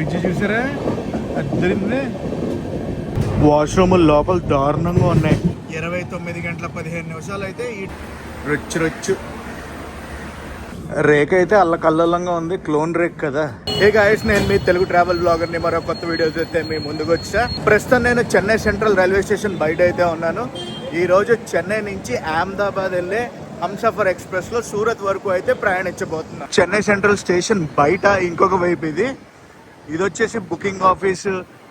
Bridge చూసారా, అద్దరింది. Washroom లోపల దారుణంగా ఉన్నాయి. 29:15 అయితే ఈ రొచ్చు రేక్ అయితే అల్లకల్లంగా ఉంది. క్లోన్ రేక్ కదా. ఏ గాయస్, నేను మీ తెలుగు ట్రావెల్ బ్లాగర్ని. మరో కొత్త వీడియోస్ అయితే మీ ముందుకు వచ్చా. ప్రస్తుతం నేను చెన్నై సెంట్రల్ రైల్వే స్టేషన్ బయట అయితే ఉన్నాను. ఈరోజు చెన్నై నుంచి అహ్మదాబాద్ వెళ్ళే హంసఫర్ ఎక్స్ప్రెస్ లో సూరత్ వరకు అయితే ప్రయాణించబోతున్నా. చెన్నై సెంట్రల్ స్టేషన్ బయట ఇంకొక వైపు ఇది వచ్చేసి బుకింగ్ ఆఫీస్,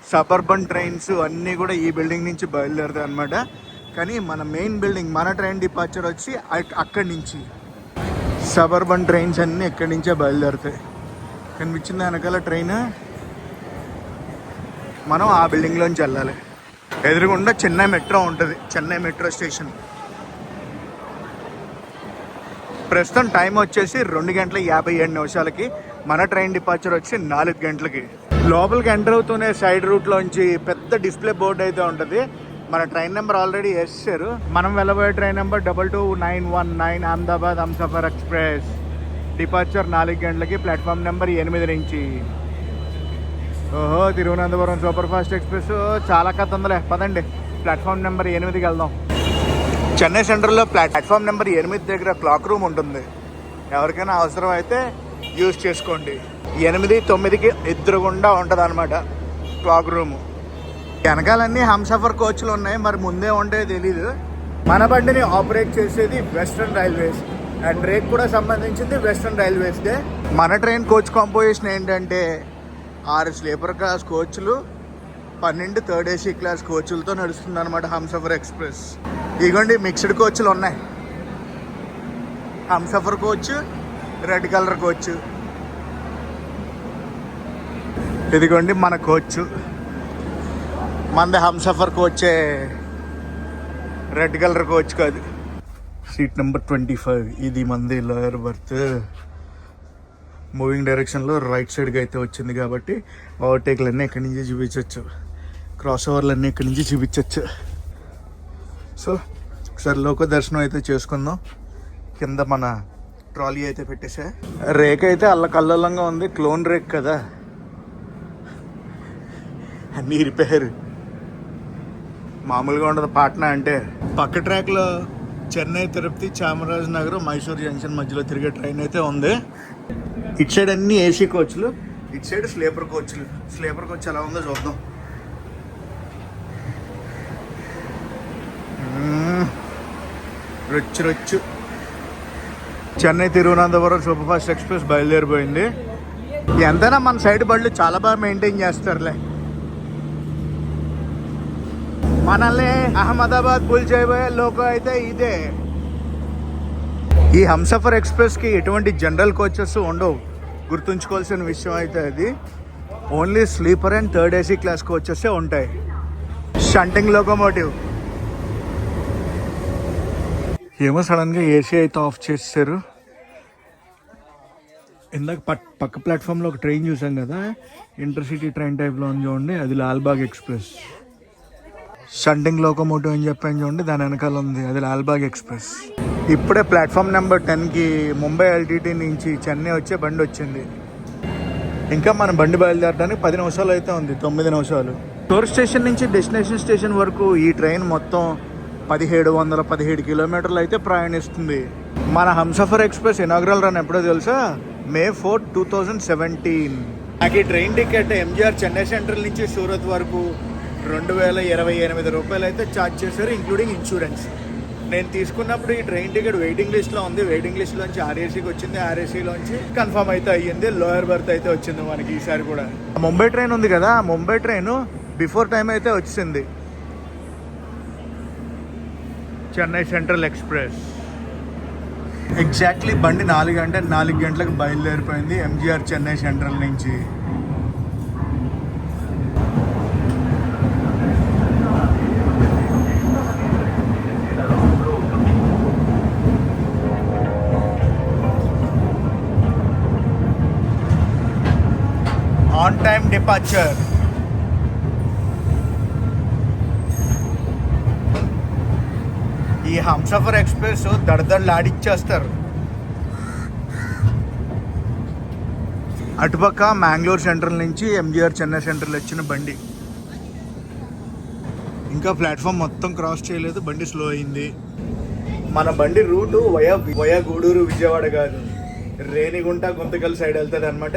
సబర్బన్ ట్రైన్స్ అన్నీ కూడా ఈ బిల్డింగ్ నుంచి బయలుదేరుతాయి అనమాట. కానీ మన మెయిన్ బిల్డింగ్, మన ట్రైన్ డిపార్చర్ వచ్చి అక్కడి నుంచి. సబర్బన్ ట్రైన్స్ అన్నీ ఎక్కడి నుంచే బయలుదేరుతాయి. కనిపించింది వెనకాల ట్రైన్. మనం ఆ బిల్డింగ్లోంచి వెళ్ళాలి. ఎదురుగుండా చెన్నై మెట్రో ఉంటుంది, చెన్నై మెట్రో స్టేషన్. ప్రస్తుతం టైం వచ్చేసి 2:57 మన ట్రైన్ డిపార్చర్ వచ్చి 4 గంటలకి. లోపలికి ఎంటర్ అవుతూనే సైడ్ రూట్లోంచి పెద్ద డిస్ప్లే బోర్డు అయితే ఉంటుంది. మన ట్రైన్ నెంబర్ ఆల్రెడీ వేసారు. మనం వెళ్ళబోయే train number 22919 Ahmedabad Humsafar express. Departure 4 గంటలకి, ప్లాట్ఫామ్ నెంబర్ 8 నుంచి. ఓహో, తిరువనంతపురం సూపర్ ఫాస్ట్ ఎక్స్ప్రెస్. చాలా కథ ఉందిలే, పదండి ప్లాట్ఫామ్ నెంబర్ 8కి వెళ్దాం. చెన్నై సెంట్రల్లో ప్లాట్ఫామ్ నెంబర్ 8 దగ్గర క్లాక్ రూమ్ ఉంటుంది. ఎవరికైనా అవసరం అయితే యూజ్ చేసుకోండి. 8-9కి ఎదురుగుండా ఉంటుంది అనమాట క్లాక్ రూము. వెనకాలన్నీ హంసఫర్ కోచ్లు ఉన్నాయి, మరి ముందే ఉంటే తెలీదు. మన బండిని ఆపరేట్ చేసేది వెస్ట్రన్ రైల్వేస్, అండ్ రేక్ కూడా సంబంధించింది వెస్ట్రన్ రైల్వేస్దే. మన ట్రైన్ కోచ్ కాంపోజిషన్ ఏంటంటే 6 స్లీపర్ క్లాస్ కోచ్లు, 12 థర్డ్ ఏసీ క్లాస్ కోచ్లతో నడుస్తుంది అనమాట హంసఫర్ ఎక్స్ప్రెస్. ఇదిగోండి మిక్స్డ్ కోచ్లు ఉన్నాయి. Humsafar coach, red colour coach. ఇదిగోండి మన కోచ్, మనది హంసఫర్ కోచే, రెడ్ కలర్ కోచ్ కాదు. సీట్ నెంబర్ 25 ఇది మంది లోయర్ బర్త్. మూవింగ్ డైరెక్షన్లో రైట్ సైడ్కి అయితే వచ్చింది కాబట్టి ఓవర్టేక్లన్నీ ఇక్కడి నుంచి చూపించవచ్చు, క్రాస్ ఓవర్లన్నీ ఇక్కడి నుంచి చూపించవచ్చు. సో ఒకసారి లోక దర్శనం అయితే చేసుకుందాం. కింద మన ట్రాలీ అయితే పెట్టేసా. రేక్ అయితే అల్లకల్లంగా ఉంది. క్లోన్ రేక్ కదా, అన్నీ రిపేర్. మామూలుగా ఉండదు పాట్నా అంటే. పక్క ట్రాక్లో చెన్నై, తిరుపతి, చామరాజనగర్, మైసూర్ జంక్షన్ మధ్యలో తిరిగే ట్రైన్ అయితే ఉంది. ఇటు సైడ్ అన్ని ఏసీ కోచ్లు, ఇటు సైడ్ స్లీపర్ కోచ్లు. స్లీపర్ కోచ్ ఎలా ఉందో చూద్దాం. రొచ్చు Chennai Thiruvananthapuram super fast express బయలుదేరిపోయింది. ఎంతైనా మన సైడ్ బళ్ళు చాలా బాగా మెయింటైన్ చేస్తారులే. మనల్ని అహ్మదాబాద్ బుల్ చేయబోయే లోకో అయితే ఇదే. ఈ హంసఫర్ ఎక్స్ప్రెస్కి ఎటువంటి జనరల్ కోచెస్ ఉండవు, గుర్తుంచుకోవాల్సిన విషయం అయితే అది. Only sleeper and third AC class coaches ఉంటాయి. Shunting locomotive. ఏమో సడన్గా ఏసీ అయితే ఆఫ్ చేశారు. ఇందాక పక్క ప్లాట్ఫామ్లో ఒక ట్రైన్ చూసాం కదా, ఇంటర్సిటీ ట్రైన్ టైప్లో ఉంది చూడండి, అది లాల్బాగ్ ఎక్స్ప్రెస్. షంటింగ్ లోకోమోటివ్ అని చెప్పాను చూడండి, దాని వెనకాల ఉంది, అది లాల్బాగ్ ఎక్స్ప్రెస్. ఇప్పుడే ప్లాట్ఫామ్ నెంబర్ 10కి ముంబై ఎల్టీటీ నుంచి చెన్నై వచ్చే బండి వచ్చింది. ఇంకా మన బండి బయలుదేరడానికి 10 నిమిషాలు అయితే ఉంది, 9 నిమిషాలు. టూర్ స్టేషన్ నుంచి డెస్టినేషన్ స్టేషన్ వరకు ఈ ట్రైన్ మొత్తం 1717 కిలోమీటర్లు అయితే ప్రయాణిస్తుంది. మన హంసఫర్ ఎక్స్ప్రెస్ ఇనాగ్రల్ రన్ ఎప్పుడో తెలుసా? May 4, 2017. నాకు ఈ train ticket MGR Chennai central నుంచి సూరత్ వరకు 2028 రూపాయలు అయితే ఛార్జ్ చేశారు, ఇంక్లూడింగ్ ఇన్సూరెన్స్. నేను తీసుకున్నప్పుడు ఈ ట్రైన్ టికెట్ వెయిటింగ్ లిస్ట్లో ఉంది. వెయిటింగ్ లిస్ట్లోంచి ఆర్ఏసీకి వచ్చింది, ఆర్ఏసీలోంచి కన్ఫర్మ్ అయితే అయ్యింది. లోయర్ బర్త్ అయితే వచ్చింది మనకి ఈసారి కూడా. ముంబై ట్రైన్ ఉంది కదా, ముంబై ట్రైన్ బిఫోర్ టైం అయితే వచ్చింది. చెన్నై సెంట్రల్ ఎక్స్ప్రెస్ ఎగ్జాక్ట్లీ బండి 4 గంటలకు బయలుదేరిపోయింది ఎంజీఆర్ చెన్నై సెంట్రల్ నుంచి. On time departure. ఈ హంసఫర్ ఎక్స్ప్రెస్ దడదడలు ఆడిచ్చేస్తారు. అటుపక్క మ్యాంగ్లూర్ సెంట్రల్ నుంచి ఎంజిఆర్ చెన్నై సెంట్రల్ వచ్చిన బండి. ఇంకా ప్లాట్ఫామ్ మొత్తం క్రాస్ చేయలేదు, బండి స్లో అయింది. మన బండి రూటు వయా గూడూరు విజయవాడ కాదు, రేణిగుంట గుంతకల్ సైడ్ వెళ్తుంది అనమాట.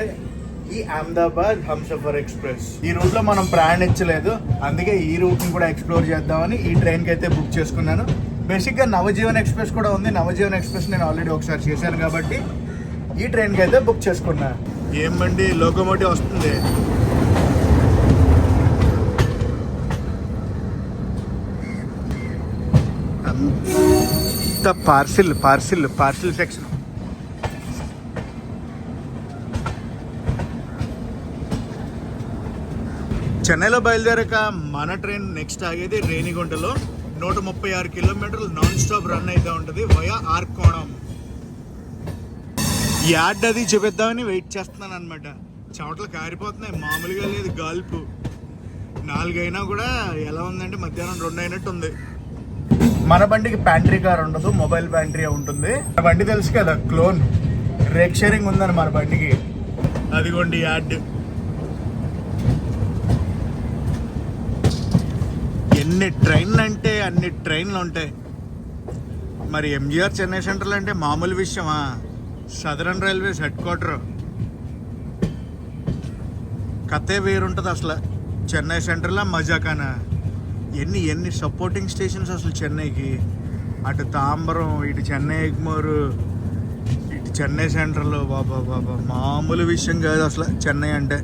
ఈ అహ్మదాబాద్ హంసఫర్ ఎక్స్ప్రెస్ ఈ రూట్లో మనం ప్రయాణించలేదు, అందుకే ఈ రూట్ని కూడా ఎక్స్ప్లోర్ చేద్దామని ఈ ట్రైన్కి అయితే బుక్ చేసుకున్నాను. బేసిక్గా నవజీవన్ ఎక్స్ప్రెస్ కూడా ఉంది, నవజీవన్ ఎక్స్ప్రెస్ నేను ఆల్రెడీ ఒకసారి చేశాను కాబట్టి ఈ ట్రైన్కి అయితే బుక్ చేసుకున్నా. ఏం బండి లోకోమోటివ్ వస్తుంది. అంత పార్సిల్ సెక్షన్. చెన్నైలో బయలుదేరాక మన ట్రైన్ నెక్స్ట్ ఆగేది రేణిగుంటలో. 136 కిలోమీటర్లు నాన్ స్టాప్ రన్ అయితే ఉంటుంది వయా ఆర్కోణం. యాడ్ అది చూపిద్దామని వెయిట్ చేస్తున్నాను అనమాట. చెమటలు కారిపోతున్నాయి, మామూలుగా లేదు గాల్పు. 4 అయినా కూడా ఎలా ఉందంటే మధ్యాహ్నం 2 అయినట్టు ఉంది. మన బండికి ప్యాంట్రీ కార్ ఉండదు, మొబైల్ ప్యాంట్రీ ఉంటుంది. మన బండి తెలుసు కదా, క్లోన్ రేక్ షేరింగ్ ఉందని మన బండికి. అదిగోండి యాడ్. ఎన్ని ట్రైన్లు అంటే అన్ని ట్రైన్లు ఉంటాయి. మరి ఎంజిఆర్ చెన్నై సెంట్రల్ అంటే మామూలు విషయమా? సదరన్ రైల్వేస్ హెడ్ క్వార్టర్, కథే వేరుంటుంది అసలు. చెన్నై సెంట్రల్ మజాకానా. ఎన్ని సపోర్టింగ్ స్టేషన్స్ అసలు చెన్నైకి. అటు తాంబరం, ఇటు చెన్నై ఎగ్మోరు, ఇటు చెన్నై సెంట్రల్. బాబా మామూలు విషయం కాదు అసలు చెన్నై అంటే.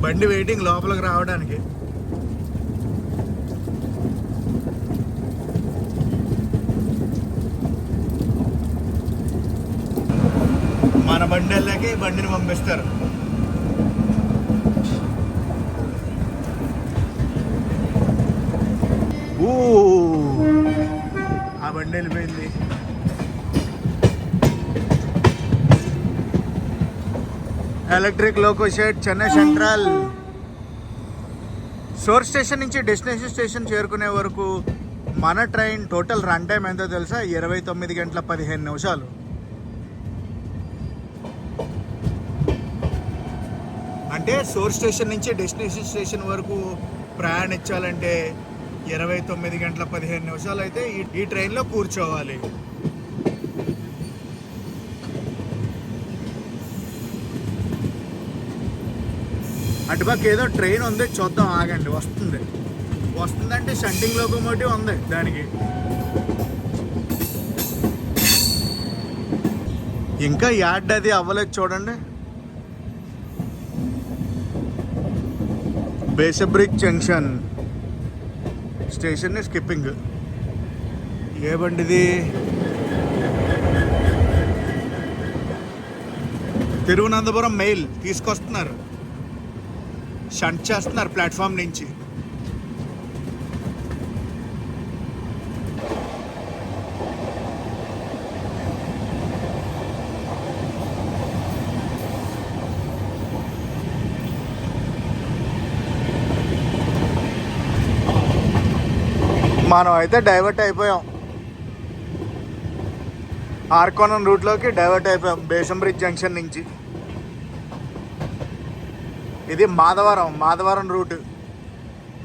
బండి వెయిటింగ్ లోపలికి రావడానికి. మన బండి వెళ్ళాక బండిని పంపిస్తారు. ఆ బండి వెళ్ళిపోయింది. Electric loco shed Chennai central. Source station నుంచి డెస్టినేషన్ స్టేషన్ చేరుకునే వరకు మన ట్రైన్ టోటల్ రన్ టైం ఎంతో తెలుసా? 29 గంటల 15 నిమిషాలు. అంటే సోర్స్ స్టేషన్ నుంచి డెస్టినేషన్ స్టేషన్ వరకు ప్రయాణించాలంటే 29 గంటల 15 నిమిషాలు అయితే ఈ ట్రైన్లో కూర్చోవాలి. అటుపక్క ఏదో ట్రైన్ ఉంది, చూద్దాం ఆగండి. వస్తుందంటే షంటింగ్ లోకోమోటివ్ ఉంది దానికి. ఇంకా యాడ్ అది అవ్వలేదు చూడండి. బేసబ్రిడ్జ్ జంక్షన్ స్టేషన్ స్కిప్పింగ్. ఏ బండిది? తిరువనంతపురం మెయిల్ తీసుకొస్తున్నారు, షంట్ చేస్తున్నారు ప్లాట్ఫామ్ నుంచి. మనం అయితే డైవర్ట్ అయిపోయాం, ఆర్కోనం రూట్లోకి డైవర్ట్ అయిపోయాం బేసంబ్రిడ్జ్ జంక్షన్ నుంచి. ఇది మాధవరం రూట్.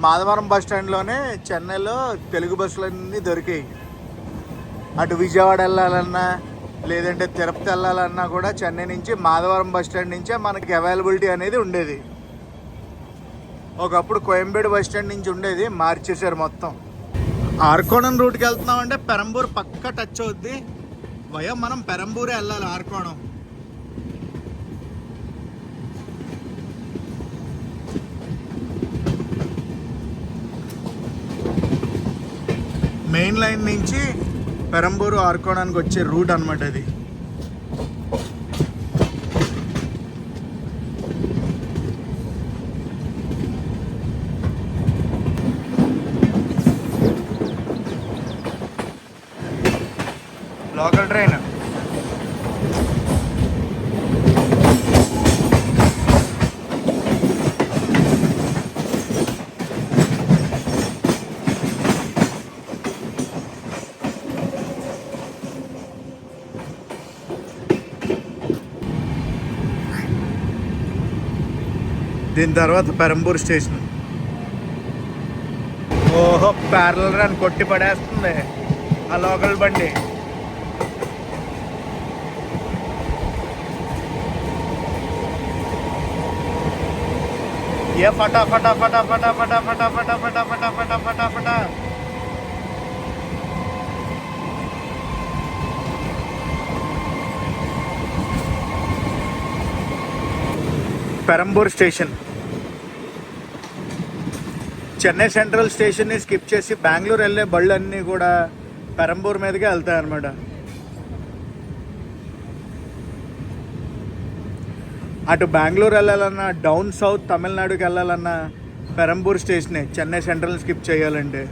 మాధవరం బస్ స్టాండ్లోనే చెన్నైలో తెలుగు బస్సులన్నీ దొరికాయి. అటు విజయవాడ వెళ్ళాలన్నా లేదంటే తిరుపతి వెళ్ళాలన్నా కూడా చెన్నై నుంచి మాధవరం బస్ స్టాండ్ నుంచే మనకి అవైలబిలిటీ అనేది ఉండేది. ఒకప్పుడు కోయంబేడు బస్ స్టాండ్ నుంచి ఉండేది, మార్చేశారు మొత్తం. ఆర్కోణం రూట్కి వెళ్తున్నామంటే పెరంబూర్ పక్క టచ్ అవుద్ది. మనం పెరంబూరే వెళ్ళాలి. ఆర్కోణం మెయిన్ లైన్ నుంచి పెరంబూరు ఆర్కోణానికి వచ్చే రూట్ అనమాట అది. Local train. దీని తర్వాత పెరంబూర్ స్టేషన్. ఓహో, ప్యారలల్ రన్ కొట్టి పడేస్తుంది ఆ లోకల్ బండి. ये फटा फटा फटा फटा फटा फटा फटा फटा फटा फटा फटा फटा. పెరంబూర్ స్టేషన్. చెన్నై సెంట్రల్ స్టేషన్ని స్కిప్ చేసి బెంగళూరు వెళ్ళే బళ్ళన్నీ కూడా పెరంబూర్ మీదకే వెళ్తాయి అన్నమాట. అటు బెంగళూరు వెళ్ళాలన్నా, డౌన్ సౌత్ తమిళనాడుకి వెళ్ళాలన్నా పెరంబూర్ స్టేషనే, చెన్నై సెంట్రల్ స్కిప్ చేయాలంటే.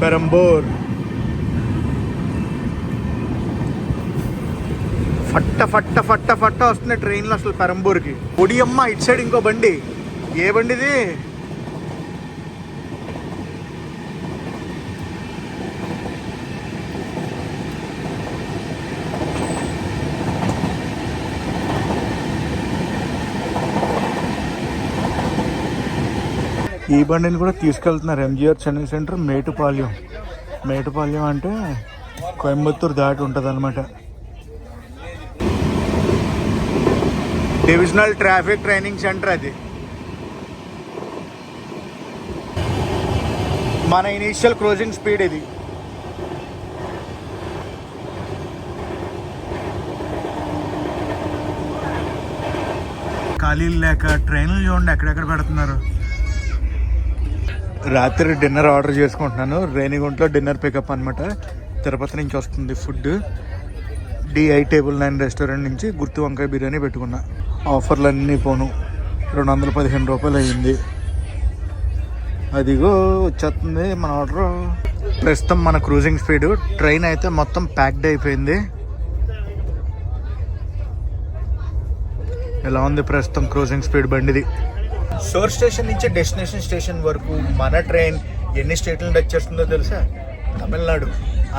పెరంబూర్ ఫట్ట ఫట్ట ఫట్ట ఫట్ట వస్తున్నాయి ట్రైన్లు అసలు పెరంబూర్కి. ఒడియమ్మ, ఇటు సైడ్ ఇంకో బండి. ఏ బండిది? ఈ బండిని కూడా తీసుకెళ్తున్నారు. ఎంజీఆర్ చెన్నై సెంటర్ మేటుపాళ్యం. మేటుపాళ్యం అంటే కోయంబత్తూరు దాటి ఉంటుంది అనమాట. డివిజనల్ ట్రాఫిక్ ట్రైనింగ్ సెంటర్ అది. మన ఇనీషియల్ క్రూజింగ్ స్పీడ్ ఇది. ఖాళీలు లేక ట్రైన్లు చూడండి ఎక్కడెక్కడ పెడుతున్నారు. రాత్రి డిన్నర్ ఆర్డర్ చేసుకుంటున్నాను. రేణిగుంటలో డిన్నర్ పికప్ అనమాట. తిరుపతి నుంచి వస్తుంది ఫుడ్. DI Table 9 రెస్టారెంట్ నుంచి గుర్తు వంకాయ బిర్యానీ పెట్టుకున్నా. ఆఫర్లు అన్నీ పోను. 215 రూపాయలు అయ్యింది. అదిగో వచ్చేస్తుంది మన ఆర్డర్. ప్రస్తుతం మన క్రూజింగ్ స్పీడ్. ట్రైన్ అయితే మొత్తం ప్యాక్డ్ అయిపోయింది. ఎలా ఉంది ప్రస్తుతం క్రూజింగ్ స్పీడ్ బండిది. సోర్స్ స్టేషన్ నుంచి డెస్టినేషన్ స్టేషన్ వరకు మన ట్రైన్ ఎన్ని స్టేట్లను టచ్ చేస్తుందో తెలుసా? తమిళనాడు,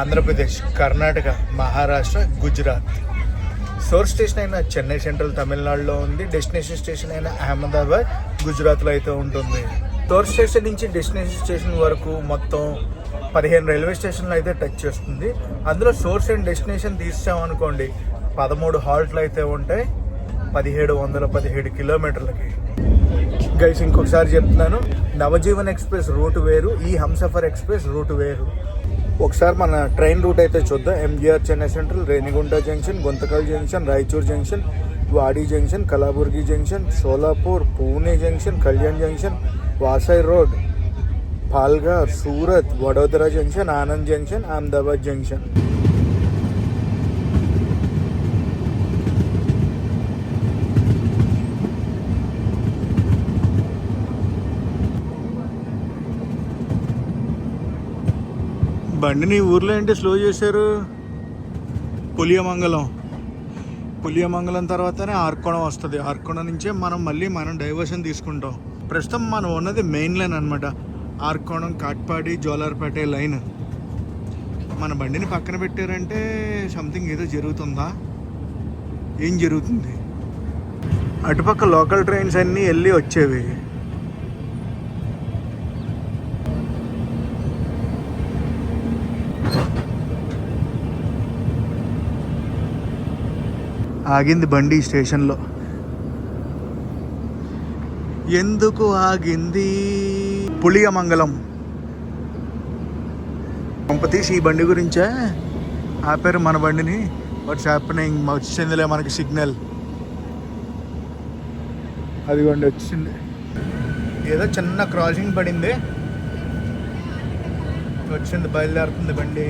ఆంధ్రప్రదేశ్, కర్ణాటక, మహారాష్ట్ర, గుజరాత్. సోర్స్ స్టేషన్ అయినా చెన్నై సెంట్రల్ తమిళనాడులో ఉంది. డెస్టినేషన్ స్టేషన్ అయినా అహ్మదాబాద్, గుజరాత్లో అయితే ఉంటుంది. సోర్స్ స్టేషన్ నుంచి డెస్టినేషన్ స్టేషన్ వరకు మొత్తం 15 రైల్వే స్టేషన్లు అయితే టచ్ చేస్తుంది. అందులో సోర్స్ అండ్ డెస్టినేషన్ తీసామనుకోండి 13 హాల్ట్లు అయితే ఉంటాయి 1717 కిలోమీటర్లకి. గైస్ ఇంకొకసారి చెప్తున్నాను, నవజీవన్ ఎక్స్ప్రెస్ రూట్ వేరు, ఈ హంసఫర్ ఎక్స్ప్రెస్ రూట్ వేరు. ఒకసారి మన ట్రైన్ రూట్ అయితే చూద్దాం. MGR Chennai central, Renigunta junction, Guntakal junction, Raichur junction, Wadi junction, Kalaburagi junction, Solapur, Pune junction, Kalyan junction, Vasai road, Palghar, Surat, Vadodara junction, Anand junction, Ahmedabad junction. బండిని ఊర్లో ఏంటి స్లో చేశారు? పులియమంగళం తర్వాతనే ఆర్కోణం వస్తుంది. ఆర్కోణం నుంచే మనం డైవర్షన్ తీసుకుంటాం. ప్రస్తుతం మనం ఉన్నది మెయిన్ లైన్ అనమాట. ఆర్కోణం, కాట్పాడి, జోలార్పేట లైన్. మన బండిని పక్కన పెట్టారంటే సంథింగ్ ఏదో జరుగుతుందా? ఏం జరుగుతుంది? అటుపక్క లోకల్ ట్రైన్స్ అన్నీ వెళ్ళి వచ్చేవి. ఆగింది బండి స్టేషన్లో. ఎందుకు ఆగింది? పులియమంగళం. పంపతీసి ఈ బండి గురించే ఆపారు మన బండిని. What's happening? వచ్చిందిలే మనకి సిగ్నల్. అదిగోండి వచ్చింది. ఏదో చిన్న క్రాసింగ్ పడింది, వచ్చింది, బయలుదేరుతుంది బండి.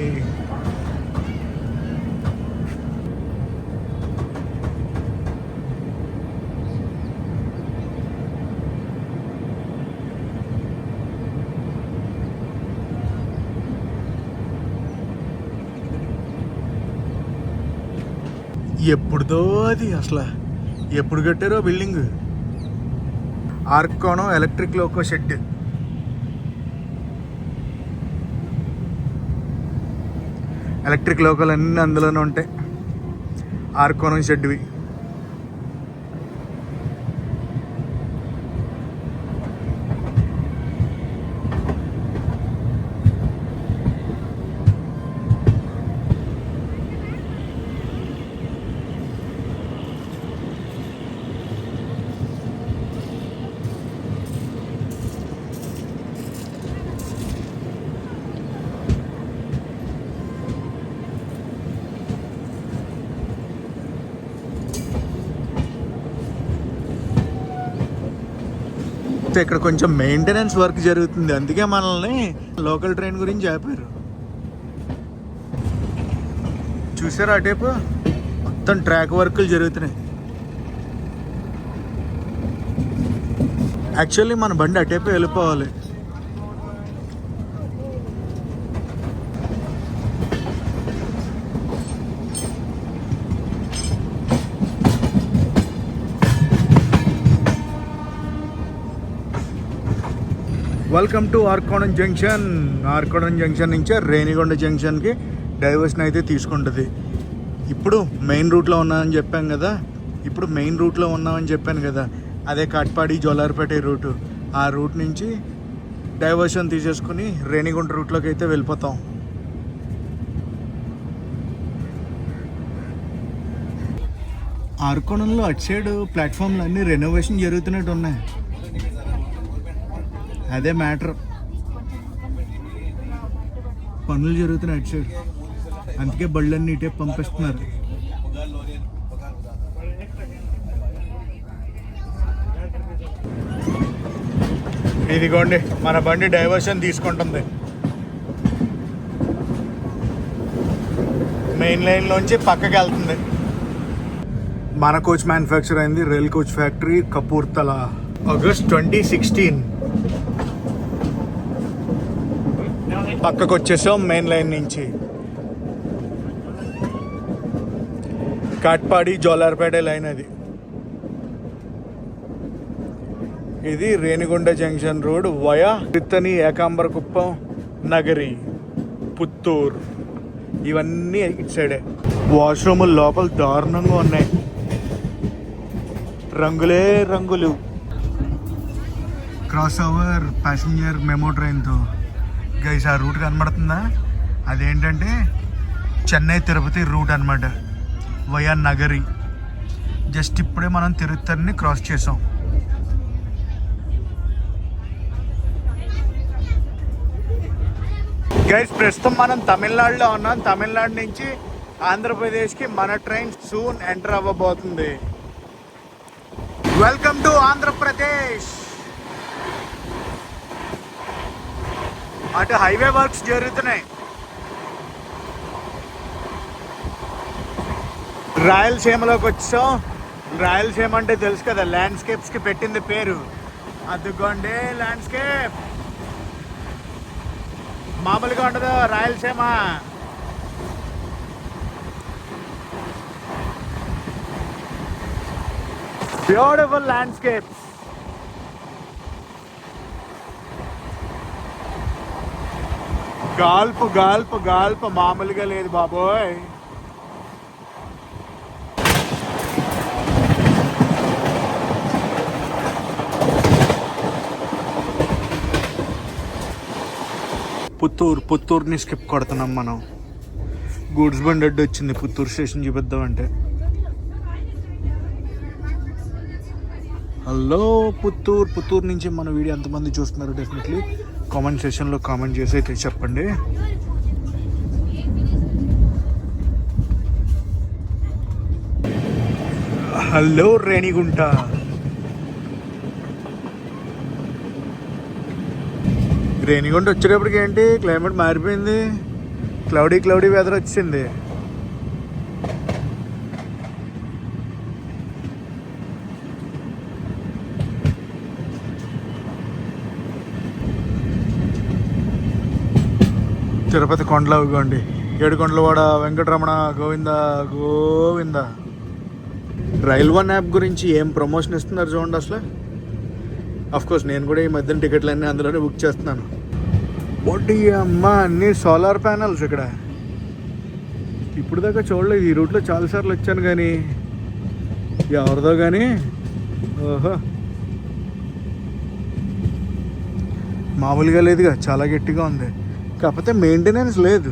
ఎప్పుడుదో అది, అసలు ఎప్పుడు కట్టారో building. Arakkonam electric loco shed. Electric local అన్నీ అందులోనే ఉంటాయి, ఆర్కోనం షెడ్వి. ఇక్కడ కొంచెం మెయింటెనెన్స్ వర్క్ జరుగుతుంది, అందుకే మనల్ని లోకల్ ట్రైన్ గురించి చెప్పారు. చూసారా అటేపు మొత్తం ట్రాక్ వర్కులు జరుగుతున్నాయి. యాక్చువల్లీ మన బండి అటేపు వెళ్ళిపోవాలి. Welcome to Arakkonam junction. Arakkonam junction నుంచి రేణిగుంట జంక్షన్కి డైవర్షన్ అయితే తీసుకుంటుంది. ఇప్పుడు మెయిన్ రూట్లో ఉన్నామని చెప్పాను కదా, అదే కాట్పాడి జోలార్పేట రూటు. ఆ రూట్ నుంచి డైవర్షన్ తీసేసుకుని రేణిగుంట రూట్లోకి అయితే వెళ్ళిపోతాం. ఆర్కోనంలో అటు సైడ్ ప్లాట్ఫామ్లు అన్నీ రెనోవేషన్ జరుగుతున్నట్టు ఉన్నాయి, అదే మ్యాటర్. పనులు జరుగుతున్నాయి అటు సైడ్, అందుకే బళ్ళన్నీ ఇటే పంపిస్తున్నారు. ఇదిగోండి మన బండి డైవర్షన్ తీసుకుంటుంది. మెయిన్ లైన్లోంచి పక్కకి వెళ్తుంది. మన కోచ్ మ్యానుఫ్యాక్చర్ అయింది rail coach factory Kapurthala, August 2016. పక్కకు వచ్చేసాం మెయిన్ లైన్ నుంచి. కాట్పాడి జోలార్పేట లైన్ అది. ఇది Renigunta junction road via Tiruttani, Ekambarakuppam, Nagari, Puttur, ఇవన్నీ ఇటు సైడే. వాష్రూములు లోపల దారుణంగా ఉన్నాయి, రంగులే రంగులు. క్రాస్ ఓవర్ ప్యాసింజర్ మెమో ట్రైన్తో గైస్ ఆ రూట్ కనబడుతుందా, అదేంటంటే చెన్నై తిరుపతి రూట్ అనమాట, వయా నగరి. జస్ట్ ఇప్పుడే మనం తిరుత్తరిని క్రాస్ చేసాం. గైస్ ప్రస్తుతం మనం తమిళనాడులో ఉన్నాం. తమిళనాడు నుంచి ఆంధ్రప్రదేశ్కి మన ట్రైన్ సూన్ ఎంటర్ అవ్వబోతుంది. Welcome to Andhra Pradesh. అటు హైవే వర్క్స్ జరుగుతున్నాయి. రాయలసీమలోకి వచ్చాం. రాయలసీమ అంటే తెలుసు కదా, ల్యాండ్స్కేప్స్కి పెట్టింది పేరు. అదిగోండి ల్యాండ్స్కేప్, మామూలుగా ఉండదు రాయలసీమ. Beautiful landscape. గాల్పు గాల్పు గాల్పు మామూలుగా లేదు బాబోయ్. పుత్తూరుని స్కిప్ కొడుతున్నాం మనం. గూడ్స్ బండి అడ్డు వచ్చింది, పుత్తూరు స్టేషన్ చూపిద్దామంటే. హలో పుత్తూరు నుంచి మన వీడియో ఎంతమంది చూస్తున్నారు డెఫినెట్లీ కామెంట్ సెషన్లో కామెంట్ చేసి అయితే చెప్పండి. హలో రేణిగుంట. రేణిగుంట వచ్చేటప్పటికి ఏంటి క్లైమేట్ మారిపోయింది, క్లౌడీ వెదర్ వచ్చింది. తిరుపతి కొండలు ఇవ్వండి, ఏడుకొండలవాడ Venkataramana Govinda Govinda. Rail one app గురించి ఏం ప్రమోషన్ ఇస్తున్నారు చూడండి. అసలు కోర్స్ నేను కూడా ఈ మధ్యన టికెట్లన్నీ అందులోనే బుక్ చేస్తున్నాను. బొడ్డి అమ్మ అన్ని సోలార్ ప్యానల్స్ ఇక్కడ. ఇప్పుడు దాకా చూడలేదు, ఈ రూట్లో చాలాసార్లు వచ్చాను కానీ ఎవరిదో కానీ. ఓహో, మామూలుగా లేదుగా, చాలా గట్టిగా ఉంది. కాకపోతే మెయింటెనెన్స్ లేదు.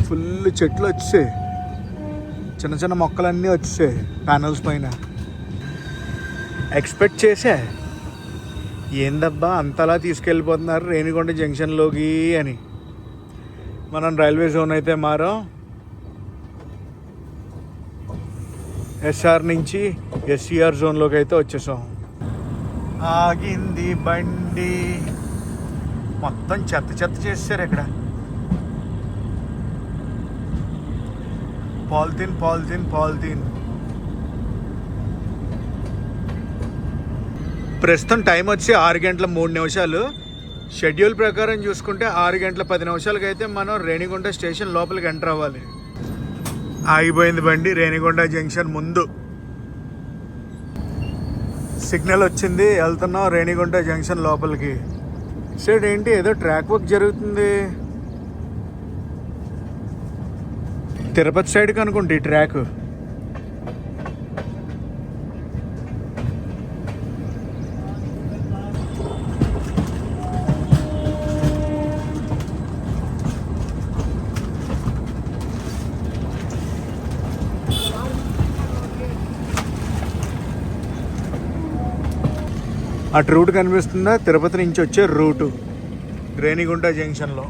ఫుల్ చెట్లు వచ్చాయి, చిన్న చిన్న మొక్కలన్నీ వచ్చాయి ప్యానల్స్ పైన. ఎక్స్పెక్ట్ చేసా ఏందబ్బా అంతలా తీసుకెళ్ళిపోతున్నారు రేణిగుంట జంక్షన్లోకి అని. మనం రైల్వే జోన్ అయితే మారాం. ఎస్ఆర్ నుంచి ఎస్సీఆర్ జోన్లోకి అయితే వచ్చేసాం. ఆగింది బండి. మొత్తం చెత్త చెత్త చేశారు ఇక్కడ. Polythene polythene polythene. ప్రస్తుతం టైం వచ్చి 6:03. షెడ్యూల్ ప్రకారం చూసుకుంటే 6:10 అయితే మనం రేణిగుంట స్టేషన్ లోపలికి ఎంటర్ అవ్వాలి. ఆగిపోయింది బండి రేణిగుంట జంక్షన్ ముందు. సిగ్నల్ వచ్చింది, వెళ్తున్నాం రేణిగుంట జంక్షన్ లోపలికి. సైడ్ ఏంటి ఏదో ట్రాక్ వర్క్ జరుగుతుంది. తిరుపతి సైడ్కి అనుకుంటే ఈ ట్రాక్. అటు రూట్ కనిపిస్తుందా, తిరుపతి నుంచి వచ్చే రూటు రేణిగుంట జంక్షన్లో.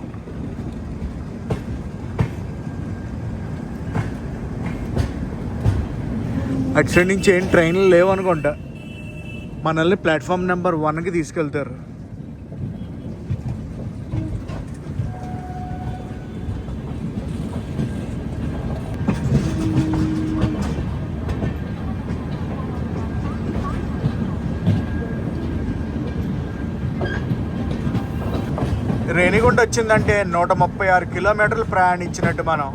అటు సైడ్ నుంచి ఏం ట్రైన్లు లేవనుకుంటా. మనల్ని ప్లాట్ఫామ్ నెంబర్ 1కి తీసుకెళ్తారు. రేణిగుంట వచ్చిందంటే 136 కిలోమీటర్లు ప్రయాణించినట్టు మనం.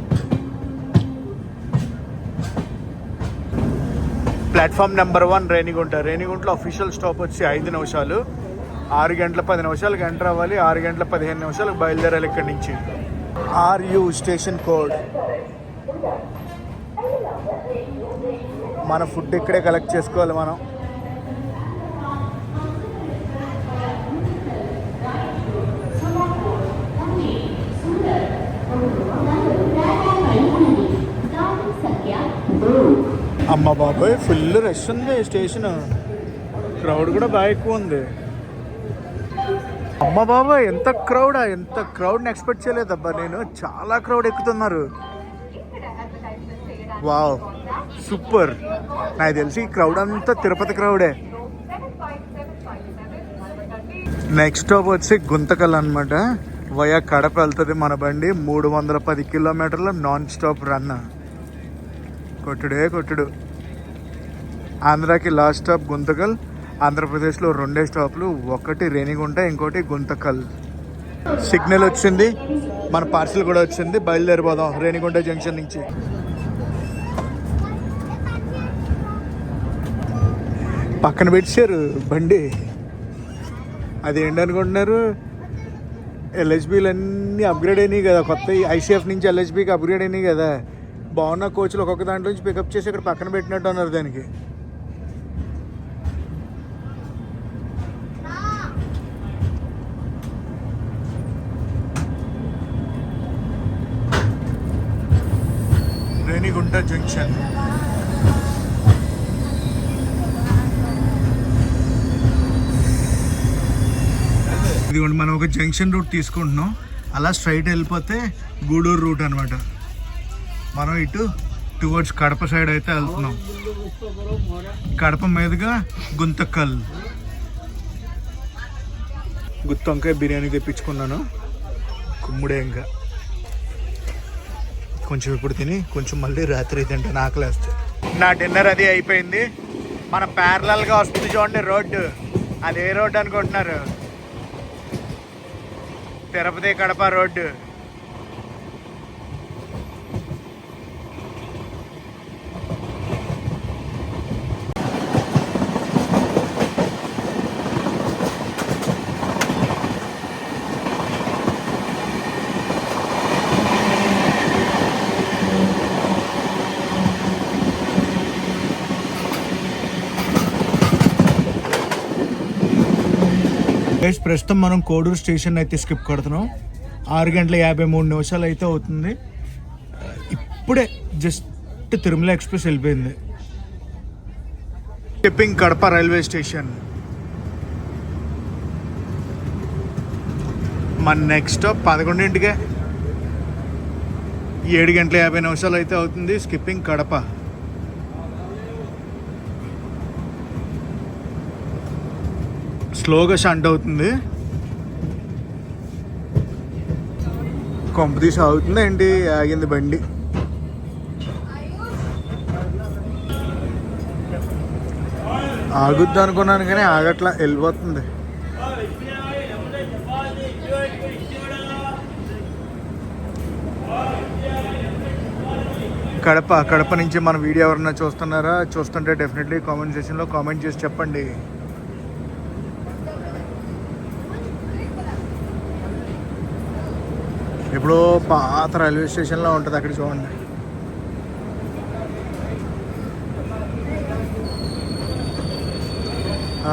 Platform number 1 Renigunta. రేణిగుంటలో అఫీషియల్ స్టాప్ వచ్చి 5 నిమిషాలు. 6:10 ఎంటర్ అవ్వాలి. 6:15 బయలుదేరాలి ఇక్కడి నుంచి. RU station code. మన ఫుడ్ ఇక్కడే కలెక్ట్ చేసుకోవాలి మనం. అమ్మ బాబాయ్ ఫుల్ రష్ ఉంది స్టేషన్. క్రౌడ్ కూడా బాగా ఎక్కువ ఉంది. అమ్మ బాబాయ్ ఎంత క్రౌడా, ఎంత క్రౌడ్ని ఎక్స్పెక్ట్ చేయలేదబ్బా నేను. చాలా క్రౌడ్ ఎక్కుతున్నారు. Wow super. నాకు తెలిసి ఈ క్రౌడ్ అంతా తిరుపతి క్రౌడే. నెక్స్ట్ స్టాప్ వచ్చి గుంతకల్ అనమాట. వయా కడప వెళ్తుంది మన బండి. 310 కిలోమీటర్ల నాన్ స్టాప్ రన్. కొట్టుడే కొట్టుడు. ఆంధ్రాకి లాస్ట్ స్టాప్ గుంతకల్. ఆంధ్రప్రదేశ్లో 2 స్టాప్లు, ఒకటి రేణిగుంట, ఇంకోటి గుంతకల్. సిగ్నల్ వచ్చింది, మన పార్సిల్ కూడా వచ్చింది. బయలుదేరిపోదాం రేణిగుంట జంక్షన్ నుంచి. పక్కన పెట్టారు బండి. అది ఏంటనుకుంటున్నారు, ఎల్హెచ్బీలు అన్నీ అప్గ్రేడ్ అయినాయి కదా, కొత్త ఐసీఎఫ్ నుంచి ఎల్హెచ్బీకి అప్గ్రేడ్ అయినాయి కదా. బాగున్న కోచ్లు ఒక్కొక్క దాంట్లో నుంచి పికప్ చేసి ఇక్కడ పక్కన పెట్టినట్టు అన్నారు దానికి. రేణిగుంట జంక్షన్. ఇదిగోండి మనం ఒక జంక్షన్ రూట్ తీసుకుంటున్నాం. అలా స్ట్రైట్ వెళ్ళిపోతే గూడూరు రూట్ అనమాట. మనం ఇటు టువర్డ్స్ కడప సైడ్ అయితే వెళ్తున్నాం. కడప మీదుగా గుంతకల్. గుత్తి వంకాయ బిర్యానీ తెప్పించుకున్నాను. కుమ్ముడే ఇంకా కొంచెం ఇప్పుడు తిని కొంచెం మళ్ళీ రాత్రి తింటాను ఆకలేస్తే. నా డిన్నర్ అది అయిపోయింది. మన ప్యారలల్గా వస్తుంది చూడండి రోడ్డు. అది ఏ రోడ్డు అనుకుంటున్నారు? తిరుపతి కడప రోడ్డు. గైస్ ప్రస్తుతం మనం కోడూరు స్టేషన్ అయితే స్కిప్ కొడుతున్నాం. 6:53 అయితే అవుతుంది. ఇప్పుడే జస్ట్ తిరుమల ఎక్స్ప్రెస్ వెళ్ళిపోయింది. Skipping Kadapa railway station. మన నెక్స్ట్ స్టాప్ 11ంటికే. 7:50 అయితే అవుతుంది. స్కిప్పింగ్ కడప. స్లోగా షంట్ అవుతుంది. కొంపదీసి అవుతుంది ఏంటి, ఆగింది బండి. ఆగుద్ది అనుకున్నాను కానీ ఆగట్లా, వెళ్ళిపోతుంది. కడప నుంచి మన వీడియో ఎవరన్నా చూస్తున్నారా? చూస్తుంటే డెఫినెట్లీ కామెంట్ సెక్షన్లో కామెంట్ చేసి చెప్పండి. ఇప్పుడు పాత రైల్వే స్టేషన్లో ఉంటుంది, అక్కడ చూడండి.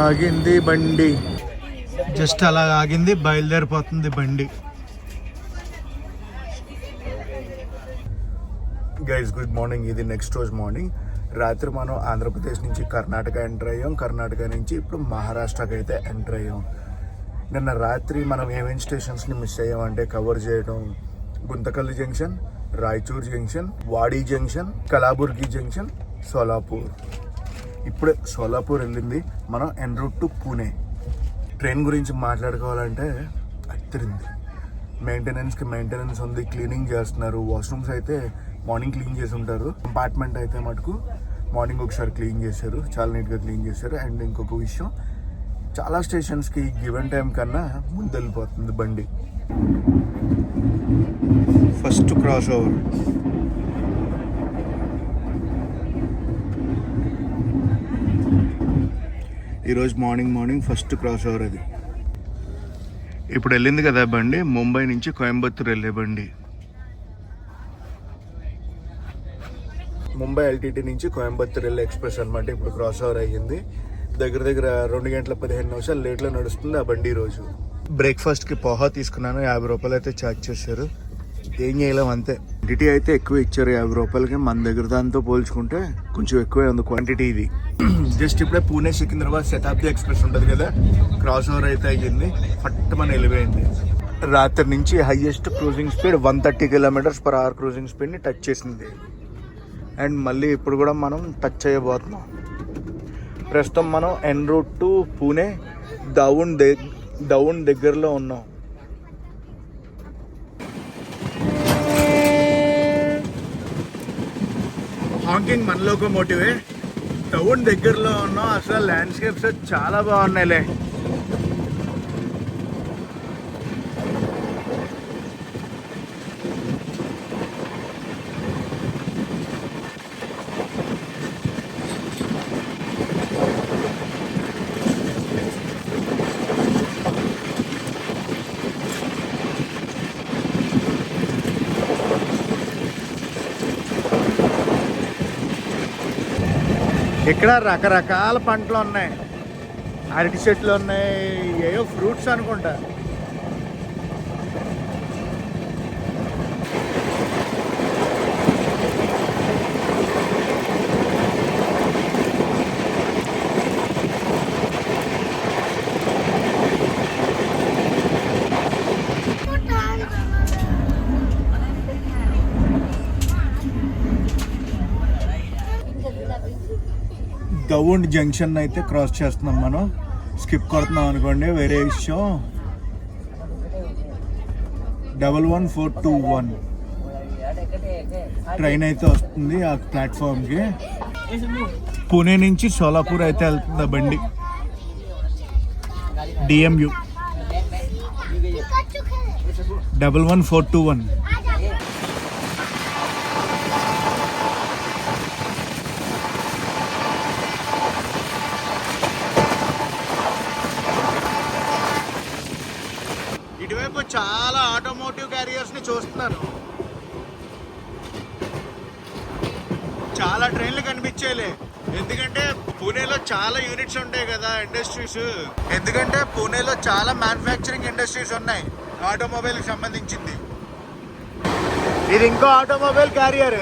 ఆగింది బండి, జస్ట్ అలా ఆగింది, బయలుదేరిపోతుంది బండి. Guys good morning. ఇది నెక్స్ట్ రోజు మార్నింగ్. రాత్రి మనం ఆంధ్రప్రదేశ్ నుంచి కర్ణాటక ఎంటర్ అయ్యాం. కర్ణాటక నుంచి ఇప్పుడు మహారాష్ట్రకి అయితే ఎంటర్ అయ్యాం. నిన్న రాత్రి మనం ఏమేమి స్టేషన్స్ని మిస్ అయ్యామంటే కవర్ చేయడం: Guntakal junction, Raichur junction, Wadi junction, Kalaburagi junction, Solapur. ఇప్పుడే సోలాపూర్ వెళ్ళింది. మనం en route to Pune. Train గురించి మాట్లాడుకోవాలంటే అత్తిరింది. మెయింటెనెన్స్ ఉంది, క్లీనింగ్ చేస్తున్నారు. వాష్రూమ్స్ అయితే మార్నింగ్ క్లీన్ చేసి ఉంటారు. కంపార్ట్మెంట్ అయితే మటుకు మార్నింగ్ ఒకసారి క్లీన్ చేశారు, చాలా నీట్గా క్లీన్ చేశారు. అండ్ ఇంకొక విషయం, చాలా స్టేషన్స్కి గివెన్ టైం కన్నా ముందు వెళ్ళిపోతుంది బండి. First cross over. ఈరోజు మార్నింగ్ ఫస్ట్ క్రాస్ ఓవర్ అది. ఇప్పుడు వెళ్ళింది కదా బండి, ముంబై నుంచి కోయంబత్తూర్ వెళ్ళే బండి. ముంబై ఎల్టీటీ నుంచి కోయంబత్తూర్ వెళ్ళే ఎక్స్ప్రెస్ అనమాట. ఇప్పుడు క్రాస్ ఓవర్ అయ్యింది. దగ్గర 2:15 లేట్లో నడుస్తుంది ఆ బండి. రోజు బ్రేక్ఫాస్ట్కి పోహా తీసుకున్నాను. 50 రూపాయలు అయితే ఛార్జ్ చేశారు. ఏం చేయలేం, అంతే. క్వాంటిటీ అయితే ఎక్కువ ఇచ్చారు 50 రూపాయలకి. మన దగ్గర దాంతో పోల్చుకుంటే కొంచెం ఎక్కువే ఉంది క్వాంటిటీ. ఇది జస్ట్ ఇప్పుడే పూణే సికింద్రాబాద్ శతాబ్ది ఎక్స్ప్రెస్ ఉంటుంది కదా, క్రాస్ ఓవర్ అయితే అయ్యింది. ఫట్ మన వెళ్ళిపోయింది. రాత్రి నుంచి highest cruising speed 130 km/h cruising స్పీడ్ని టచ్ చేసింది. అండ్ మళ్ళీ ఇప్పుడు కూడా మనం టచ్ చేయబోతున్నాం. ప్రస్తుతం మనం en route to Pune Daund దగ్గరలో ఉన్నాం. హాంకింగ్ మన లోకోమోటివే. దౌండ్ దగ్గరలో ఉన్నాం. అసలు ల్యాండ్స్కేప్స్ చాలా బాగున్నాయిలే. ఇక్కడ రకరకాల పంటలు ఉన్నాయి. అరటి చెట్లు ఉన్నాయి, ఏవో ఫ్రూట్స్ అనుకుంటా. దౌండ్ జంక్షన్ అయితే క్రాస్ చేస్తున్నాం మనం. స్కిప్ కొడుతున్నాం అనుకోండి, వేరే విషయం. 11421 ట్రైన్ అయితే వస్తుంది ఆ ప్లాట్ఫామ్కి. పూణే నుంచి సోలాపూర్ అయితే వెళ్తుంది బండి. DMU 11421. ఇటువైపు చాలా ఆటోమోటివ్ క్యారియర్స్ని చూస్తున్నాను. చాలా ట్రైన్లు కనిపించేలే. ఎందుకంటే పూణేలో చాలా యూనిట్స్ ఉంటాయి కదా, ఇండస్ట్రీస్. ఎందుకంటే పూణేలో చాలా మ్యానుఫ్యాక్చరింగ్ ఇండస్ట్రీస్ ఉన్నాయి ఆటోమొబైల్ కి సంబంధించింది. ఇది ఇంకో ఆటోమొబైల్ క్యారియర్.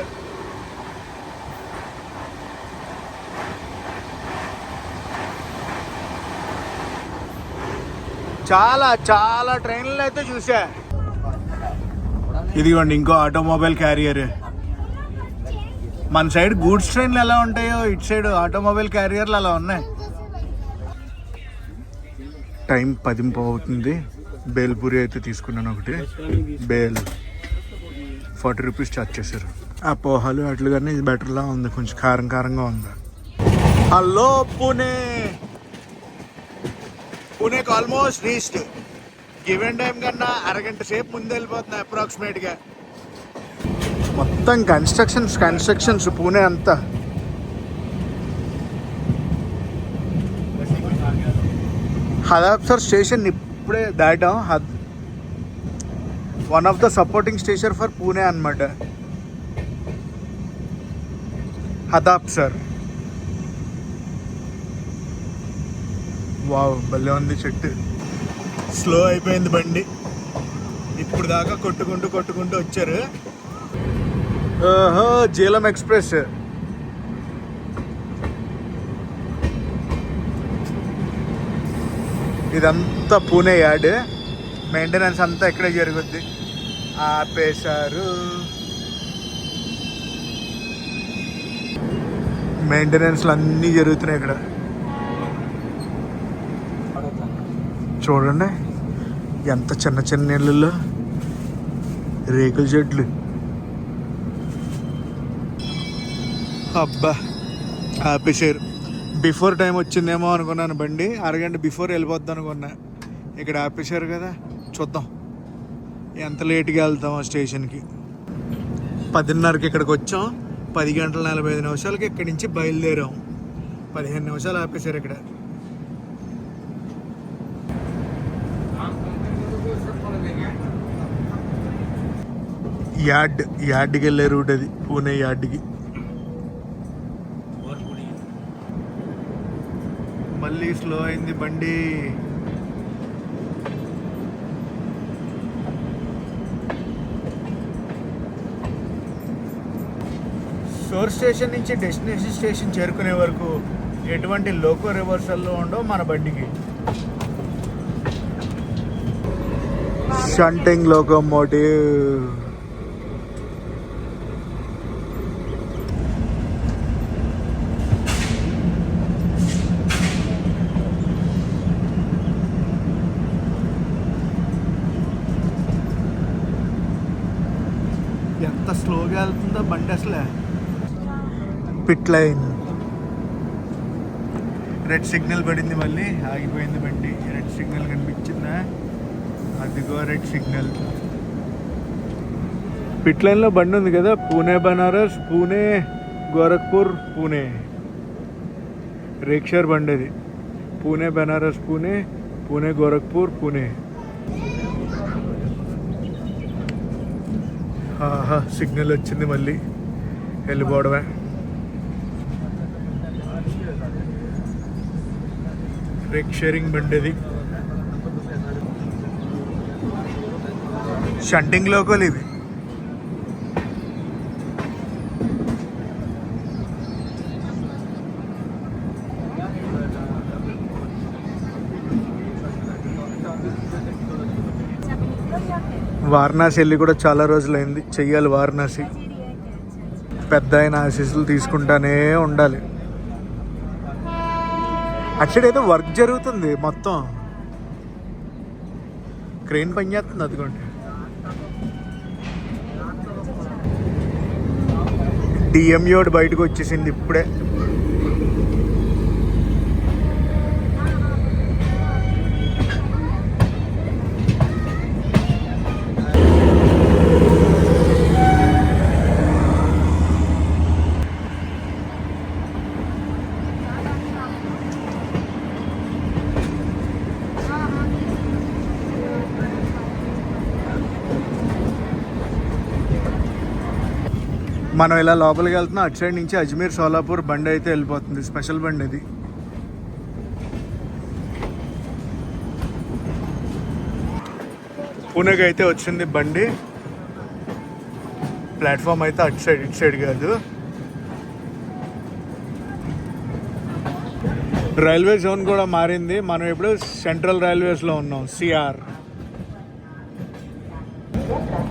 చాలా చాలా ట్రైన్లు అయితే చూసా. ఇదిగోండి ఇంకో ఆటోమొబైల్ క్యారియర్. మన సైడ్ గూడ్స్ ట్రైన్లు ఎలా ఉంటాయో ఇటు సైడ్ ఆటోమొబైల్ క్యారియర్లు అలా ఉన్నాయి. టైం 10 అవుతుంది. బేల్పూరి అయితే తీసుకున్నాను ఒకటి. బేల్ 40 రూపీస్ ఛార్జ్ చేశారు. ఆ పోహాలు అట్లుగానే ఇది బెటర్లా ఉంది, కొంచెం కారం కారంగా ఉంది. హలో పూణే. పూణేకి ఆల్మోస్ట్ రీచ్డ్. గివెన్ టైం కన్నా అరగంట సేపు ముందు వెళ్ళిపోతుంది అప్రాక్సిమేట్గా. మొత్తం కన్స్ట్రక్షన్స్ పూణే అంతా. హదాబ్సర్ స్టేషన్ ఇప్పుడే దాటాం. One of the supporting station for Pune అన్నమాట హదాబ్సర్. వావ్, భలే ఉంది చెట్టు. స్లో అయిపోయింది బండి. ఇప్పుడు దాకా కొట్టుకుంటూ వచ్చారు. ఓహో, జీలం ఎక్స్ప్రెస్. ఇదంతా పూణే యార్డ్. మెయింటెనెన్స్ అంతా ఇక్కడే జరుగుద్ది. ఆపేశారు. మెయింటెనెన్స్లు అన్నీ జరుగుతున్నాయి ఇక్కడ. చూడండి ఎంత చిన్న ఇళ్ళల్లో రేకుల చెట్లు. అబ్బా, ఆపేశారు. బిఫోర్ టైం వచ్చిందేమో అనుకున్నాను, బండి అరగంట బిఫోర్ వెళ్ళిపోద్ది అనుకున్నా. ఇక్కడ ఆపేశారు కదా, చూద్దాం ఎంత లేట్గా వెళ్తామో స్టేషన్కి. 10:30కి ఇక్కడికి వచ్చాం. 10:45 ఇక్కడి నుంచి బయలుదేరాం. 15 నిమిషాలు ఆపేశారు ఇక్కడ. యార్డ్కి వెళ్ళే రూట్ అది, పూణే యార్డ్కి. మళ్ళీ స్లో అయింది బండి. సోర్స్ స్టేషన్ నుంచి డెస్టినేషన్ స్టేషన్ చేరుకునే వరకు ఎటువంటి లోకో రివర్సల్లో ఉండవు మన బండికి. Shunting locomotive. ఎంత స్లోగా వెళ్తుందో బండి అసలే. Pit line. రెడ్ సిగ్నల్ పడింది, మళ్ళీ ఆగిపోయింది బండి. రెడ్ సిగ్నల్ కనిపించిందా? అదిగో రెడ్ సిగ్నల్. పిట్ లైన్లో బండి ఉంది కదా, పూణే బనారస్, పూణే గోరఖ్పూర్, పూణే రేక్షర్ బండి అది. పూణే బనారస్, పూణే, పూణే గోరఖ్పూర్, పూణే. సిగ్నల్ వచ్చింది, మళ్ళీ వెళ్ళిపోవడమే. రేక్ షేరింగ్ బండి అది. షంటింగ్ లోకల్ ఇవి. వారణాసి వెళ్ళి కూడా చాలా రోజులైంది. చెయ్యాలి వారణాసి. పెద్ద అయిన ఆశీస్సులు తీసుకుంటానే ఉండాలి. అక్కడ ఏదో వర్క్ జరుగుతుంది, మొత్తం క్రెయిన్ పనిచేస్తుంది. అదిగోండి డిఎంయోడ్ బయటకు వచ్చేసింది ఇప్పుడే. మనం ఇలా లోపలికి వెళ్తున్నాం. అటు సైడ్ నుంచి అజ్మీర్ సోలాపూర్ బండి అయితే వెళ్ళిపోతుంది. స్పెషల్ బండి ఇది. పూణేకి అయితే వచ్చింది బండి. ప్లాట్ఫామ్ అయితే అటు సైడ్, ఇటు సైడ్ కాదు. రైల్వే జోన్ కూడా మారింది. మనం ఇప్పుడు సెంట్రల్ రైల్వేస్లో ఉన్నాం. సిఆర్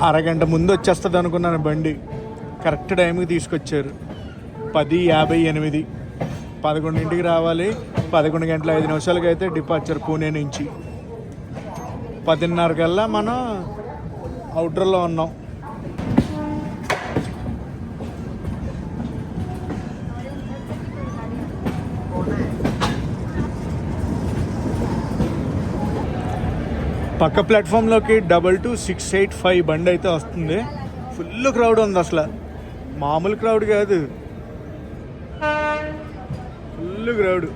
అరగంట ముందు వచ్చేస్తుంది అనుకున్నాను బండి. కరెక్ట్ టైంకి తీసుకొచ్చారు. 10:58. 11ంటికి రావాలి. 11:05 అయితే డిపార్చర్ పూణే నుంచి. 10:30 కల్లా మనం అవుటర్లో ఉన్నాం. పక్క ప్లాట్ఫామ్లోకి 22685 బండి అయితే వస్తుంది. ఫుల్ క్రౌడ్ ఉంది. అసలు మామూలు క్రౌడ్ కాదు, ఫుల్ క్రౌడ్.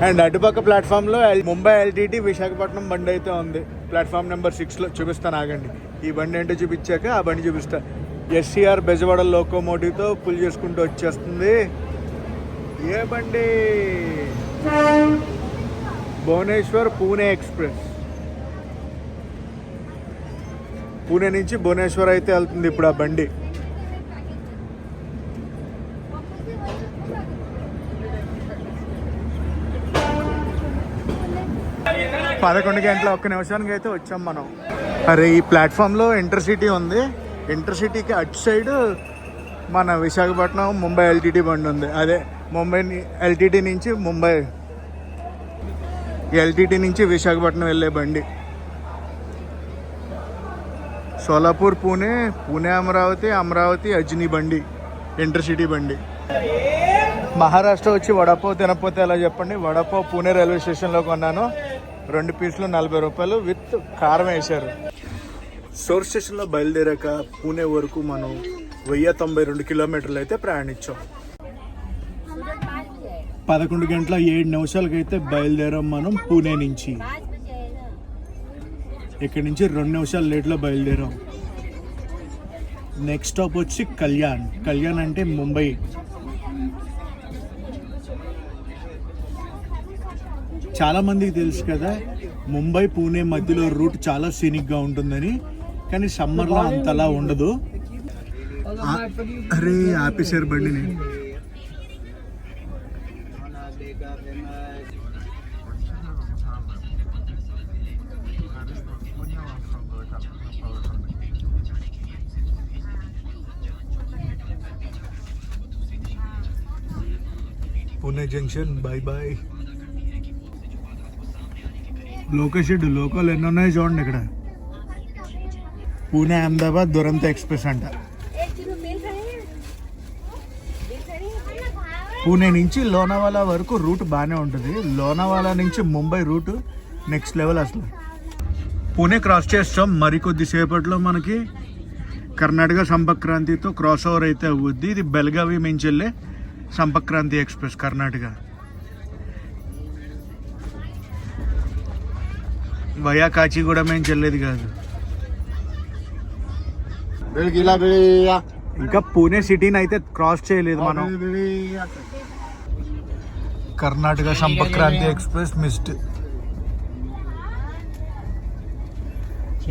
అండ్ అటుపక్క ప్లాట్ఫామ్లో ముంబై ఎల్టీటీ విశాఖపట్నం బండి అయితే ఉంది. ప్లాట్ఫామ్ నెంబర్ 6లో చూపిస్తాను, ఆగండి. ఈ బండి ఏంటో చూపించాక ఆ బండి చూపిస్తా. ఎస్సీఆర్ బెజవాడ లోకోమోటివ్తో పుల్ చేసుకుంటూ వచ్చేస్తుంది. ఏ బండి? భువనేశ్వర్ పూణే ఎక్స్ప్రెస్. పూణే నుంచి భువనేశ్వర్ అయితే వెళ్తుంది ఇప్పుడు ఆ బండి. పదకొండు గంటల 1 నిమిషానికి అయితే వచ్చాం మనం. అరే, ఈ ప్లాట్ఫామ్లో ఇంటర్సిటీ ఉంది. ఇంటర్సిటీకి అటు సైడ్ మన విశాఖపట్నం ముంబై ఎల్టీటీ బండి ఉంది. అదే ముంబై ఎల్టీటీ నుంచి ఎల్టీటీ నుంచి విశాఖపట్నం వెళ్ళే బండి. సోలాపూర్ పూణే, పూణే అమరావతి, అమరావతి అజ్ని బండి, ఇంటర్సిటీ బండి. మహారాష్ట్ర వచ్చి వడపావ్ తినకపోతే ఎలా చెప్పండి. వడపావ్ పూణే రైల్వే స్టేషన్లో కొన్నాను. 2 పీసులు 40 రూపాయలు విత్ కారం వేశారు. సోర్ స్టేషన్లో బయలుదేరాక పూణే వరకు మనం 1092 కిలోమీటర్లు అయితే ప్రయాణించాం. 11:07 అయితే బయలుదేరాం మనం పూణే నుంచి. ఇక్కడి నుంచి 2 నిమిషాలు లేట్లో బయలుదేరాం. నెక్స్ట్ స్టాప్ వచ్చి కళ్యాణ్. కళ్యాణ్ అంటే ముంబై. చాలామందికి తెలుసు కదా, ముంబై పూణే మధ్యలో రూట్ చాలా సీనిక్గా ఉంటుందని. కానీ సమ్మర్లో అంతలా ఉండదు. అరే, ఆపేశారు బండిని. Pune junction, bye bye. Local shed, local ఎన్ని ఉన్నాయో చూడండి ఇక్కడ. పూణే అహ్మదాబాద్ దురంతో ఎక్స్ప్రెస్ అంట. పూణే నుంచి లోనావాలా వరకు రూట్ బాగానే ఉంటుంది. లోనావాలా నుంచి ముంబై రూట్ నెక్స్ట్ లెవెల్ అసలు. పూణే క్రాస్ చేస్తాం. మరికొద్దిసేపట్లో మనకి కర్ణాటక సంపర్క్రాంతితో క్రాస్ ఓవర్ అయితే అవుద్ది. ఇది బెల్గావి నుంచి వెళ్ళే సంపర్క్రాంతి ఎక్స్ప్రెస్ కర్ణాటక. వయా కాచిగూడ మేము చెల్లేది కాదు. ఇంకా పూణే సిటీని అయితే క్రాస్ చేయలేదు మనం. Karnataka Sampark Kranti express missed.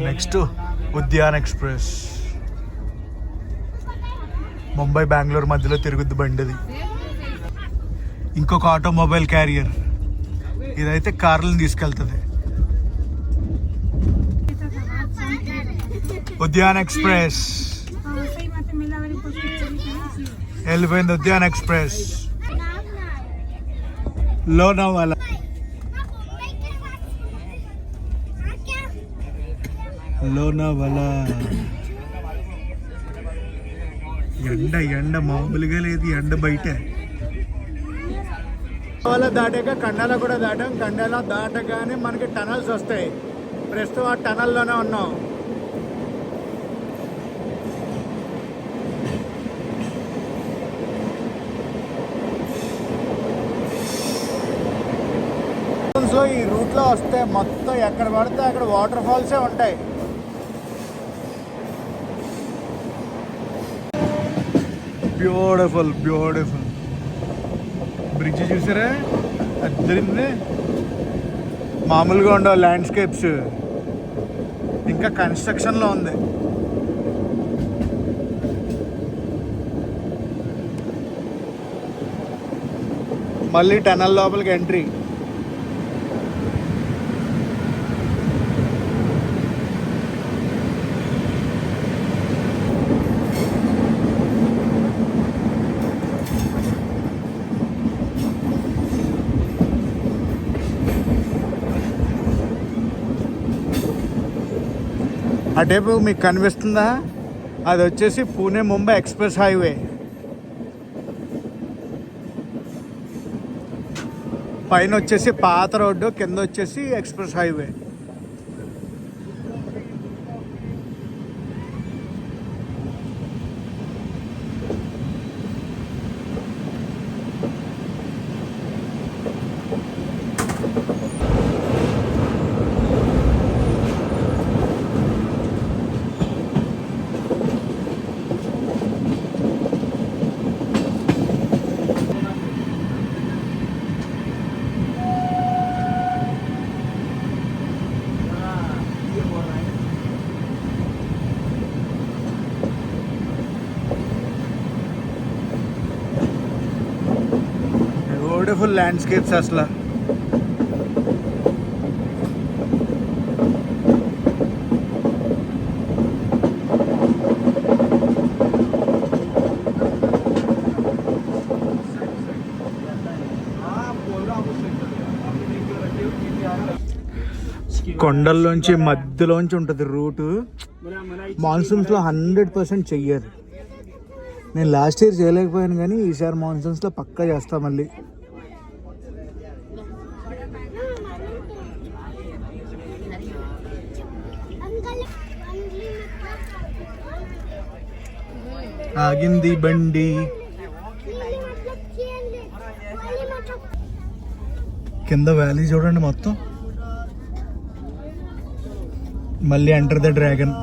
Next Udyan express. Mumbai Bengaluru మధ్యలో తిరుగుద్ది బండిది. ఇంకొక ఆటోమొబైల్ క్యారియర్. ఇదైతే కార్లను తీసుకెళ్తుంది. ఉద్యాన్ ఎక్స్ప్రెస్ వెళ్ళిపోయింది. ఉద్యాన్ ఎక్స్ప్రెస్ లోనావాలా. ఎండ మామూలుగా లేదు. ఎండ బయట. దాటాక కండాల కూడా దాటాం. కండాల దాటగానే మనకి టనల్స్ వస్తాయి. ప్రస్తుతం ఆ టనల్లోనే ఉన్నాం. మాన్సూన్స్లో ఈ రూట్లో వస్తే మొత్తం ఎక్కడ పడితే అక్కడ వాటర్ ఫాల్సే ఉంటాయి. బ్యూటిఫుల్ బ్యూటిఫుల్ బ్రిడ్జ్ చూసారా, అద్దరింది. మామూలుగా ఉండవు ల్యాండ్స్కేప్స్, ఇంకా కన్స్ట్రక్షన్లో ఉంది. మళ్ళీ టనల్ లోపలికి ఎంట్రీ. అటేపు మీకు కనిపిస్తుందా, అది వచ్చేసి పూణే ముంబై ఎక్స్ప్రెస్ హైవే. పైన వచ్చేసి పాత రోడ్డు, కింద వచ్చేసి ఎక్స్ప్రెస్ హైవే. బ్యూటిఫుల్ ల్యాండ్స్కేప్స్ అసలు. కొండల్లోంచి మధ్యలోంచి ఉంటుంది రూటు. మాన్సూన్స్లో 100% చెయ్యారు. నేను లాస్ట్ ఇయర్ చేయలేకపోయాను, కానీ ఈసారి మాన్సూన్స్లో పక్కా చేస్తా మళ్ళీ. ఆగింది బండి. కింద వ్యాలీ చూడండి మొత్తం. మళ్ళీ ఎంటర్ ద డ్రాగన్.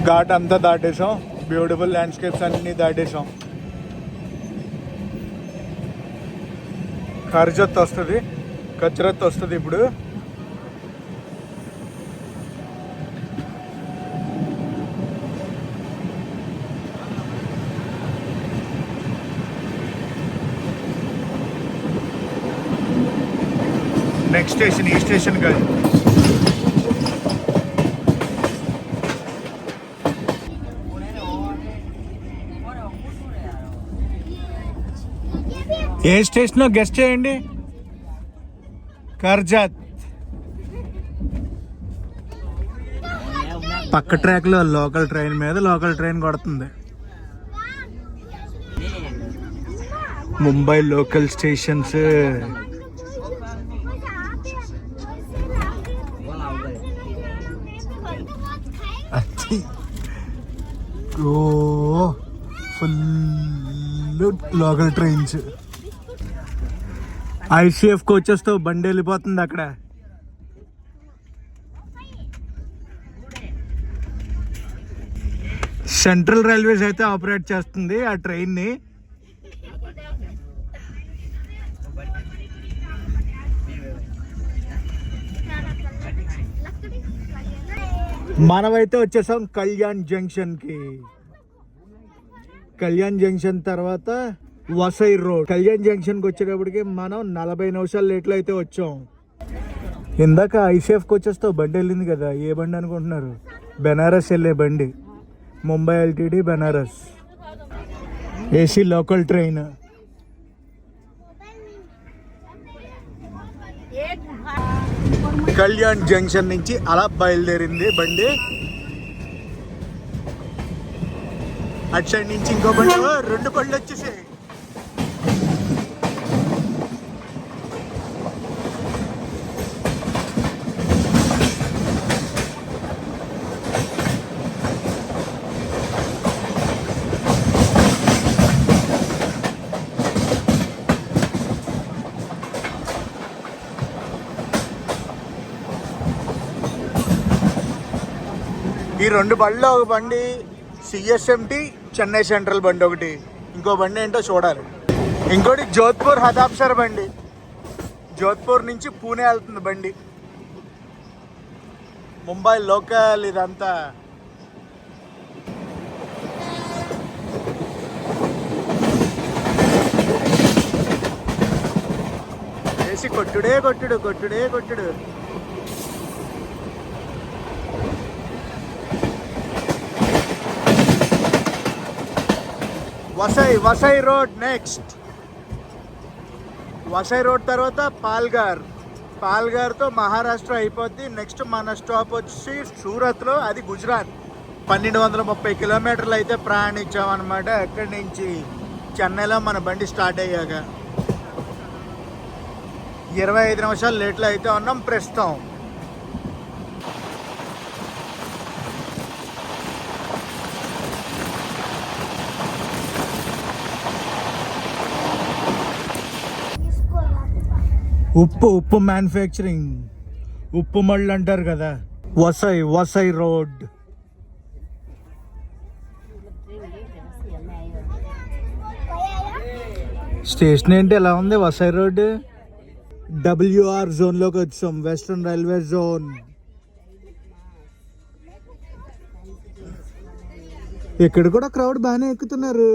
ఘాట్ అంతా దాటేసాం, బ్యూటిఫుల్ ల్యాండ్స్కేప్స్ అన్నీ దాటేసాం. కర్జత్ వస్తుంది, కచ్రత్ వస్తుంది ఇప్పుడు. నెక్స్ట్ స్టేషన్ ఈ స్టేషన్ కాదు. ఏ స్టేషనో గెస్ట్ చేయండి. కర్జత్. పక్క ట్రాక్లో లోకల్ ట్రైన్ మీద లోకల్ ట్రైన్ కొడుతుంది. Mumbai local stations. Full local trains. ICF కోచెస్తో బండి వెళ్ళిపోతుంది అక్కడ. సెంట్రల్ రైల్వేస్ అయితే ఆపరేట్ చేస్తుంది ఆ ట్రైన్ని. మనమైతే వచ్చేసాం కళ్యాణ్ జంక్షన్కి. కళ్యాణ్ జంక్షన్ తర్వాత వసై రోడ్. కళ్యాణ్ జంక్షన్కి వచ్చేటప్పటికి మనం 40 నిమిషాలు లేట్లో అయితే వచ్చాం. ఇందాక ఐసీఎఫ్ కోచెస్తో బండి వెళ్ళింది కదా, ఏ బండి అనుకుంటున్నారు? బెనారస్ వెళ్ళే బండి. Mumbai LTD Benaras AC local train. Kalyan junction నుంచి అలా బయలుదేరింది బండి. అటు సైడ్ నుంచి ఇంకో బండి, 2 బండ్లు వచ్చేసాయి. ఈ 2 బండ్లో ఒక బండి సిఎస్ఎంటి చెన్నై సెంట్రల్ బండి ఒకటి, ఇంకో బండి ఏంటో చూడాలి. ఇంకోటి జోధ్పూర్ హదాబ్సర్ బండి, జోధ్పూర్ నుంచి పూణే వెళ్తుంది బండి. ముంబై లోకల్ ఇదంతా. వేసి కొట్టుడే కొట్టుడు కొట్టుడే కొట్టుడు. వసై రోడ్ నెక్స్ట్. వసై రోడ్ తర్వాత పాల్ఘర్తో మహారాష్ట్ర అయిపోద్ది. నెక్స్ట్ మన స్టాప్ వచ్చి సూరత్లో, అది గుజరాత్. 1230 కిలోమీటర్లు అయితే ప్రయాణించామన్నమాట. అక్కడి నుంచి చెన్నైలో మన బండి స్టార్ట్ అయ్యాక 25 నిమిషాలు లేట్లో అయితే ఉన్నాం ప్రస్తుతం. ఉప్పు మ్యానుఫ్యాక్చరింగ్, ఉప్పు మళ్ళు అంటారు కదా. వసై రోడ్. స్టేషన్ ఏంటి ఎలా ఉంది? వసై రోడ్. WR జోన్లోకి వచ్చాం, వెస్ట్రన్ రైల్వే జోన్. ఇక్కడ కూడా క్రౌడ్ బాగానే ఎక్కుతున్నారు.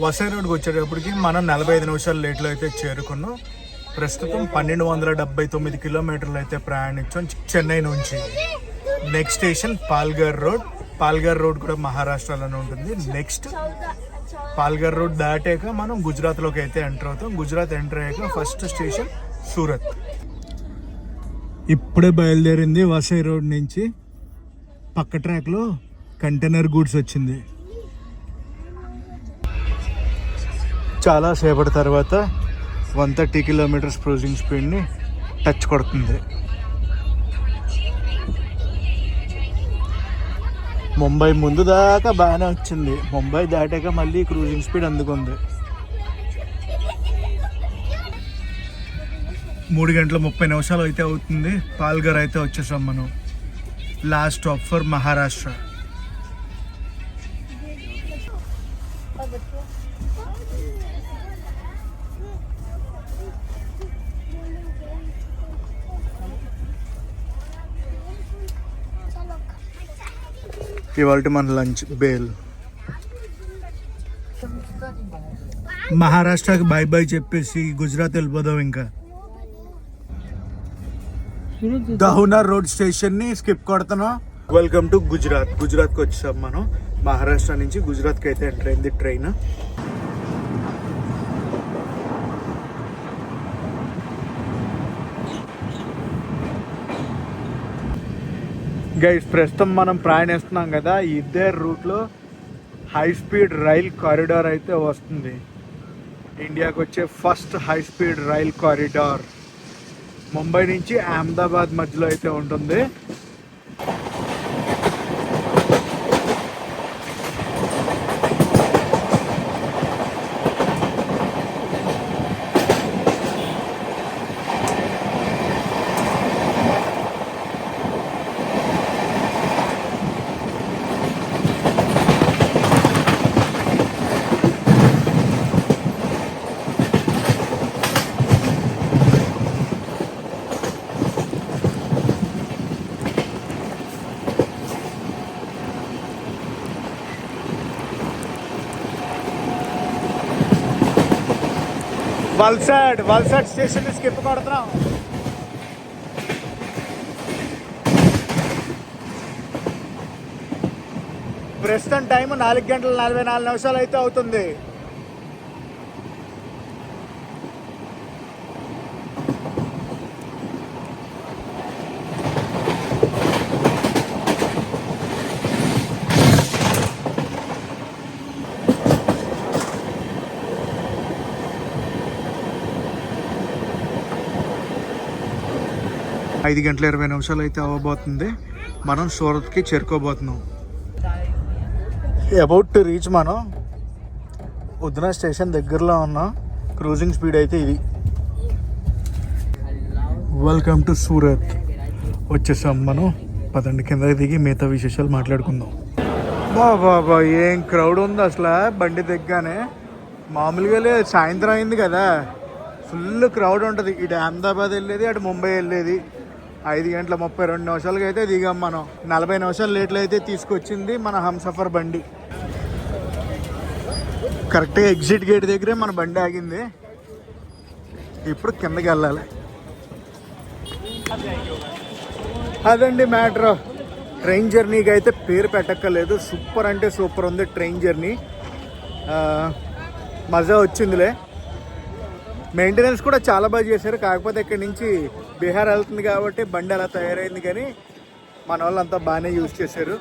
వసై రోడ్కి వచ్చేటప్పటికి మనం 45 నిమిషాలు లేట్లో అయితే చేరుకున్నాం. ప్రస్తుతం 1279 కిలోమీటర్లు అయితే ప్రయాణించాం చెన్నై నుంచి. నెక్స్ట్ స్టేషన్ పాల్ఘర్ రోడ్ కూడా మహారాష్ట్రలోనే ఉంటుంది. నెక్స్ట్ పాల్ఘర్ రోడ్ దాటాక మనం గుజరాత్లోకి అయితే ఎంటర్ అవుతాం. గుజరాత్ ఎంటర్ అయ్యాక ఫస్ట్ స్టేషన్ సూరత్. ఇప్పుడే బయలుదేరింది వసై రోడ్ నుంచి. పక్క ట్రాక్లో కంటైనర్ గూడ్స్ వచ్చింది. చాలా సేపటి తర్వాత 130 కిలోమీటర్స్ క్రూజింగ్ స్పీడ్ని టచ్ కొడుతుంది. ముంబై ముందు దాకా బాగానే వచ్చింది. ముంబై దాటాక మళ్ళీ క్రూజింగ్ స్పీడ్ అందుకుంది. 3 గంటల 30 నిమిషాలు అయితే అవుతుంది. పాల్ఘర్ అయితే వచ్చేసాం మనం. Last stop for Maharashtra. ఇవాళ మన లంచ్ బేల్. మహారాష్ట్రకి బై చెప్పేసి గుజరాత్ వెళ్ళిపోదాం. ఇంకా దహునర్ రోడ్ స్టేషన్ని స్కిప్ కొడుతున్నాం. వెల్కమ్ టు గుజరాత్కి వచ్చాం మనం. మహారాష్ట్ర నుంచి గుజరాత్కి అయితే ఎంటర్ అయింది ట్రైన్. గైస్, ప్రస్తుతం మనం ప్రయాణిస్తున్నాం కదా, ఇదే రూట్లో హై స్పీడ్ రైల్ కారిడార్ అయితే వస్తుంది. ఇండియాకి వచ్చే first high speed rail corridor Mumbai నుంచి అహ్మదాబాద్ మధ్యలో అయితే ఉంటుంది. వల్సాడ్ స్టేషన్ స్కిప్ కొడుతున్నాం. ప్రస్తుతం టైం 4 గంటల 44 నిమిషాలు అయితే అవుతుంది. 5:20 అయితే అవ్వబోతుంది. మనం సూరత్కి చేరుకోబోతున్నాం. అబౌట్ టు రీచ్ మనం ఉద్నా స్టేషన్ దగ్గరలో ఉన్నాం. క్రూజింగ్ స్పీడ్ అయితే ఇది. Welcome to Surat. వచ్చేసాం మనం. పదండి కింద దిగి మిగతా విశేషాలు మాట్లాడుకుందాం. బాబా ఏం క్రౌడ్ ఉంది అసలు. బండి దిగ్గానే మామూలుగా లేదు. సాయంత్రం అయింది కదా, ఫుల్ క్రౌడ్ ఉంటుంది. ఇటు అహ్మదాబాద్ వెళ్ళేది, అటు ముంబై వెళ్ళేది. 5:32 అయితే దిగాం మనం. 40 నిమిషాలు లేట్లు అయితే తీసుకొచ్చింది మన హంసఫర్ బండి. కరెక్ట్గా ఎగ్జిట్ గేట్ దగ్గరే మన బండి ఆగింది. ఇప్పుడు కిందకి వెళ్ళాలి. అదండి మ్యాటర్. ట్రైన్ జర్నీకి అయితే పేరు పెట్టక్కర్లేదు. సూపర్ అంటే సూపర్ ఉంది ట్రైన్ జర్నీ. మజా వచ్చిందిలే. మెయింటెనెన్స్ కూడా చాలా బాగా చేశారు. కాకపోతే ఇక్కడి నుంచి బీహార్ వెళ్తుంది కాబట్టి బండి అలా తయారైంది, కానీ మన వాళ్ళంతా బాగానే యూజ్ చేశారు.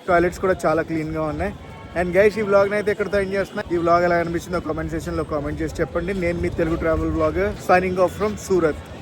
టాయిలెట్స్ కూడా చాలా క్లీన్గా ఉన్నాయి. అండ్ గైస్, ఈ వ్లాగ్ని అయితే ఇక్కడితో ఎండ్ చేస్తున్నా. ఈ వ్లాగ్ ఎలా అనిపించిందో కామెంట్ సెక్షన్లో కామెంట్ చేసి చెప్పండి. నేను మీ Telugu travel vlog signing off from Surat.